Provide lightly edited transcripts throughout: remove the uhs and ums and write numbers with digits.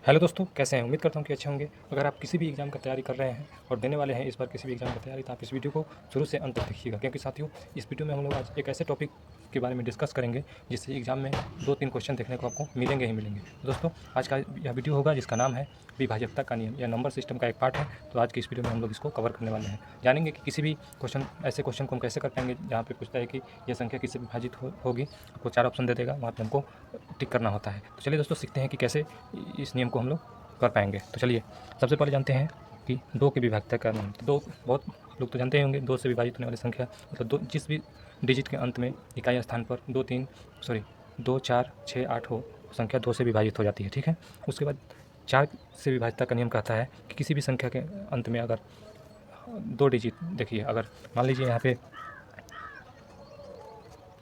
Hello दोस्तों, कैसे हैं? उम्मीद करता हूँ कि अच्छे होंगे। अगर आप किसी भी एग्ज़ाम का तैयारी कर रहे हैं और देने वाले हैं इस बार किसी भी एग्ज़ाम की तैयारी, तो आप इस वीडियो को शुरू से अंत तक देखिएगा, क्योंकि साथियों इस वीडियो में हम लोग आज एक ऐसे टॉपिक के बारे में डिस्कस करेंगे जिससे एग्ज़ाम में 2-3 क्वेश्चन देखने को आपको मिलेंगे ही मिलेंगे। तो दोस्तों, आज का यह वीडियो होगा जिसका नाम है विभाज्यता का नियम। यह नंबर सिस्टम का एक पार्ट है, तो आज की इस वीडियो में हम लोग इसको कवर करने वाले हैं। जानेंगे कि किसी भी ऐसे क्वेश्चन को हम कैसे कर पाएंगे जहाँ पे पूछता है कि यह संख्या किससे विभाजित होगी। आपको 4 ऑप्शन दे देगा, वहाँ पे हमको टिक करना होता है। तो चलिए दोस्तों, सीखते हैं कि कैसे इस नियम को हम लोग कर पाएंगे। तो चलिए सबसे पहले जानते हैं कि 2 की विभाज्यता का नियम। तो 2 बहुत लोग तो जानते ही होंगे, 2 से विभाजित होने वाली संख्या मतलब 2 जिस भी डिजिट के अंत में इकाई स्थान पर 2 4 6 8 हो, संख्या 2 से विभाजित हो जाती है। ठीक है, उसके बाद 4 से विभाज्यता का नियम कहता है कि किसी भी संख्या के अंत में अगर 2 डिजिट, देखिए अगर मान लीजिए यहाँ पे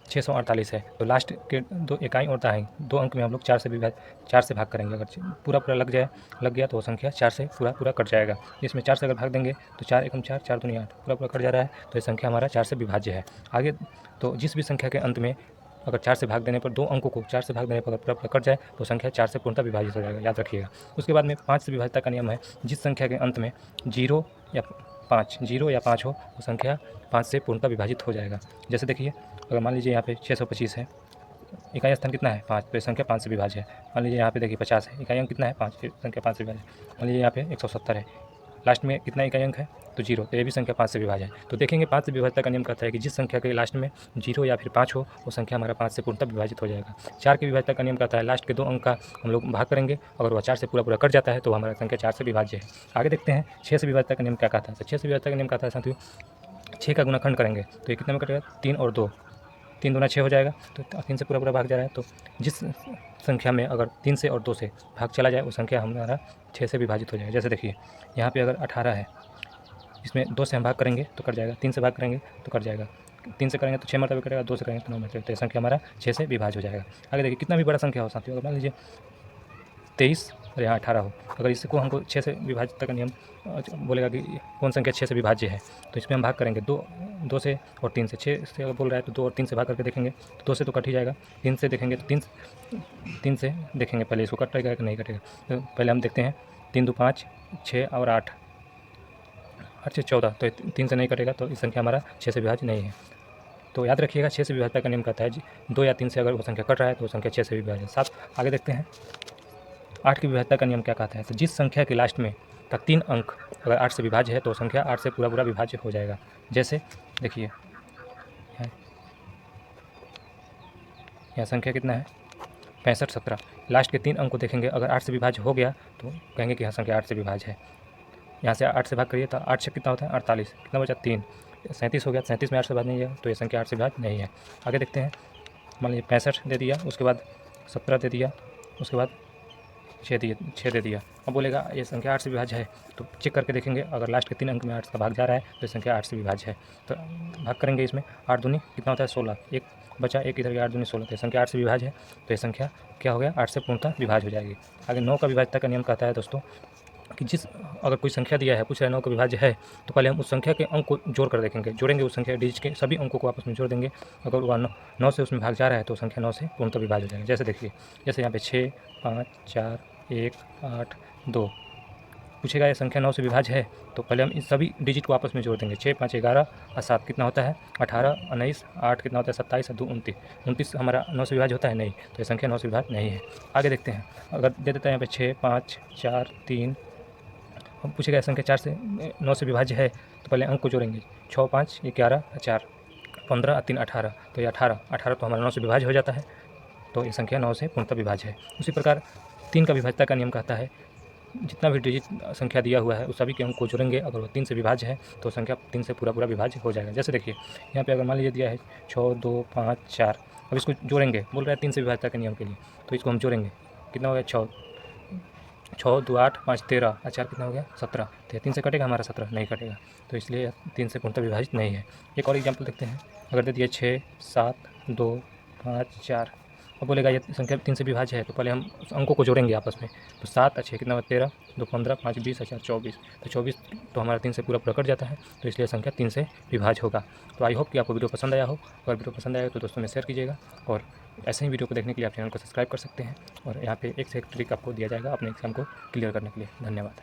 648 है, तो लास्ट के 2 इकाई और दाएँ 2 अंक में हम लोग 4 से भाग करेंगे। अगर पूरा लग गया तो वो संख्या 4 से पूरा कट जाएगा। इसमें 4 से अगर भाग देंगे तो 4 एकम 4, 4 दूनी 8, पूरा कट जा रहा है, तो ये संख्या हमारा 4 से विभाज्य है। आगे तो जिस भी संख्या के अंत में अगर 4 से भाग देने पर 2 अंकों को 4 से भाग देने पर अगर पूरा कट जाए तो संख्या 4 से पूर्णतः विभाजित हो जाएगा, याद रखिएगा। उसके बाद में 5 से विभाज्यता का नियम है, जिस संख्या के अंत में 0 या 5 हो, वो संख्या 5 से पूर्णतः विभाजित हो जाएगा। जैसे देखिए, अगर मान लीजिए यहाँ पे 625 है, इकाई स्थान कितना है 5, तो ये संख्या 5 से विभाज्य है। मान लीजिए यहाँ पे देखिए 50 है, इकाई अंक कितना है 5, संख्या 5 से विभाज्य है। मान लीजिए यहाँ पे 170 है, लास्ट में कितना इकाई अंक है तो 0, तो ये भी संख्या 5 से विभाज्य है। तो देखेंगे 5 से विभाज्यता का नियम कहता है कि जिस संख्या के लास्ट में 0 या फिर 5 हो, वो संख्या हमारा 5 से पूर्णतः विभाजित हो जाएगा। 4 की विभाज्यता का नियम कहता है लास्ट के 2 अंक का हम लोग भाग करेंगे, अगर वह 4 से पूरा कट जाता है तो हमारा संख्या 4 से विभाज्य है। आगे देखते हैं 6 से विभाज्यता का नियम क्या कहता है। तो 6 से विभाज्यता का नियम कहता है साथियों, 6 का गुणाखंड करेंगे तो ये कितने में कटेगा, 3 और 2, 3 दूना 6 हो जाएगा, तो 3 से पूरा भाग जा रहा है। तो जिस संख्या में अगर 3 से और 2 से भाग चला जाए वो संख्या हमारा 6 से विभाजित हो जाएगा। जैसे देखिए यहाँ पे अगर 18 है, इसमें 2 से हम भाग करेंगे तो कट जाएगा, 3 से भाग करेंगे तो कट जाएगा, 3 से करेंगे तो 6 मरतबे कटेगा, 2 से करेंगे तो 9 मरतबे, तो ये संख्या हमारा 6 से विभाज्य हो जाएगा। आगे देखिए कितना भी बड़ा संख्या हो साथियों, अगर मान लीजिए 23 और यहाँ 18 हो, अगर इसको हमको 6 से विभाज्यता का नियम बोलेगा कि कौन संख्या 6 से विभाज्य है, तो इसमें हम भाग करेंगे 2 से और 3 से। 6 से अगर बोल रहा है तो 2 और 3 से भाग करके देखेंगे तो 2 से तो कट ही जाएगा, 3 से देखेंगे तो 3 से देखेंगे पहले इसको कटेगा कि नहीं कटेगा। तो पहले हम देखते हैं 3 2 5, 6 और 8, 8 से 14, तो 3 से नहीं कटेगा, तो इस संख्या हमारा 6 से विभाज्य नहीं है। तो याद रखिएगा 6 से विभाज्यता का नियम कहता है 2 या 3 से अगर वो संख्या कट रहा है तो वो संख्या 6 से विभाज्य है। 7 आगे देखते हैं 8 की विभाज्यता का नियम क्या कहता है। तो जिस संख्या के लास्ट में का 3 अंक अगर 8 से विभाज्य है तो संख्या 8 से पूरा विभाज्य हो जाएगा। जैसे देखिए यहाँ संख्या कितना है 65 17, लास्ट के 3 अंक को देखेंगे, अगर 8 से विभाज्य हो गया तो कहेंगे कि यहाँ संख्या 8 से विभाज्य है। यहाँ से 8 से भाग करिए तो 8 से कितना होता है 48, कितना बचा 3, 37 हो गया, 37 में 8 से भाग नहीं है तो ये संख्या 8 से विभाज्य नहीं है। आगे देखते हैं, मान लीजिए 65 दे दिया, उसके बाद 17 दे दिया, उसके बाद 6 दे दिया। अब बोलेगा ये संख्या 8 से विभाज्य है, तो चेक करके देखेंगे, अगर लास्ट के 3 अंक में 8 का भाग जा रहा है तो ये संख्या 8 से विभाज्य है। तो भाग करेंगे इसमें, 8 दूनी कितना होता है 16, एक बचा, एक इधर गया, 8 दूनी 16, तो ये संख्या 8 से विभाज्य है, तो ये संख्या क्या हो गया 8 से पूर्णतः विभाज्य हो जाएगी। आगे 9 का विभाज्यता का नियम कहता है दोस्तों कि अगर कोई संख्या दिया है, पूछ रहा है 9 का विभाज्य है, तो पहले हम उस संख्या के अंक को जोड़ कर देखेंगे, जोड़ेंगे उस संख्या डिजिट के सभी अंकों को आपस में जोड़ देंगे, अगर वह 9 से उसमें भाग जा रहा है तो संख्या 9 से पूर्णतः विभाज्य हो जाएगा। जैसे देखिए, जैसे यहाँ पे 6 5 4 1 8 2 पूछेगा ये संख्या 9 से विभाज्य है, तो पहले हम इस सभी डिजिट को आपस में जोड़ देंगे। 6 5 11 और 7 कितना होता है 18, 19, 8 कितना होता है 27 और 2 29, 29 हमारा 9 से विभाज्य होता है नहीं, तो ये संख्या 9 से विभाज्य नहीं है। आगे देखते हैं, अगर दे देता है यहाँ पे 6 5 4 3, हम पूछेगा संख्या 4 से 9 से विभाज्य है, तो पहले अंक को जोड़ेंगे, 6 5 11 4 15 और 3 18, तो ये 18 तो हमारा 9 से विभाज्य हो जाता है, तो ये संख्या 9 से पूर्णतः विभाज्य है। उसी प्रकार 3 का विभाज्यता का नियम कहता है जितना भी डिजिट संख्या दिया हुआ है उस सभी के अंक को जोड़ेंगे, अगर वो 3 से विभाज्य है तो संख्या 3 से पूरा विभाज्य हो जाएगा। जैसे देखिए यहाँ पे अगर मान लीजिए दिया है 6 2 5 4, अब इसको जोड़ेंगे, बोल रहा है 3 से विभाज्यता के नियम के लिए, तो इसको हम जोड़ेंगे, कितना हो गया 6 2 8 5 13 और 4 कितना हो गया 17, तो 3 से कटेगा हमारा 17 नहीं कटेगा, तो इसलिए 3 से पूर्णतः विभाजित नहीं है। एक और एग्जाम्पल देखते हैं, अगर दे दिया 6 7 2 5 4, अब बोलेगा ये संख्या 3 से विभाज्य है, तो पहले हम उस अंकों को जोड़ेंगे आपस में। तो 7 अच्छे कितना 13, 2 15, 5 20, 24। तो 24 तो हमारा 3 से पूरा पूरा कट जाता है, तो इसलिए संख्या 3 से विभाज्य होगा। तो आई होप कि आपको वीडियो पसंद आया हो। अगर वीडियो पसंद आया तो दोस्तों में शेयर कीजिएगा, और ऐसे ही वीडियो को देखने के लिए आप चैनल को सब्सक्राइब कर सकते हैं। और यहाँ पे एक से एक ट्रिक आपको दिया जाएगा अपने एग्जाम को क्लियर करने के लिए। धन्यवाद।